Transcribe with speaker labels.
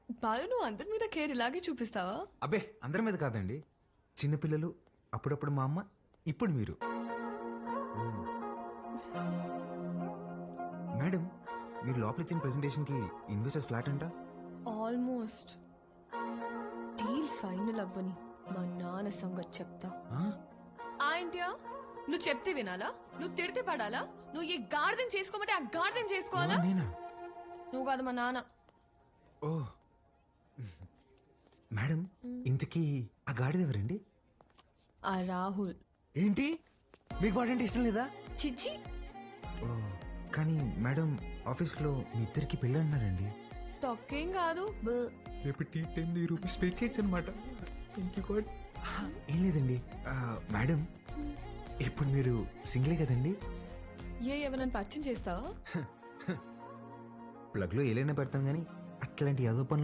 Speaker 1: బాలు నువ్వు అందరి మీద కేర్ ఇలాగే చూపిస్తావా?
Speaker 2: అబ్బే అందరి మీద కాదండి, చిన్నపిల్లలు, అప్పుడప్పుడు మా అమ్మ, ఇప్పుడు మీరు. మేడం, మీరు లోపల ఇచ్చిన ప్రెజెంటేషన్ కి ఇన్వెస్టర్స్ ఫ్లాట్ అంట.
Speaker 1: ఆల్మోస్ట్. డీల్ ఫైనల్ అవ్వని మా నాన్న సంగతి చెప్తా. ఏంటియా నువ్వు చెప్తే వినాలా? నువ్వు తిడితే పడాలా? నువ్వు ఏ గార్డెన్ చేసుకోమంటే ఆ గార్డెన్ చేసుకోవాలా?
Speaker 2: నేనా?
Speaker 1: నువ్వు కాదు మా నాన్న.
Speaker 2: ఓ మేడం, ఇంతకీ ఆ గాడిద ఎవరండి?
Speaker 1: ఆ రాహుల్.
Speaker 2: ఏంటి, మీకు వాడంటే ఇష్టం లేదా?
Speaker 1: చిచ్చి.
Speaker 2: ఓ కానీ మేడం, ఆఫీస్ లో మీ ఇద్దరికి పెళ్ళి అన్నారండి.
Speaker 1: తొక్కేం కాదు.
Speaker 2: రేపు టీ టైం రూపీస్ పే చేయొచ్చు అనమాట. ఏం లేదండి మేడం, ఇప్పుడు మీరు సింగిలే కదండి?
Speaker 1: ఎవరైనా పరిచయం చేస్తావా?
Speaker 2: ప్లగ్ లో ఏలైనా పెడతాం కానీ అట్లాంటి ఏదో పనులు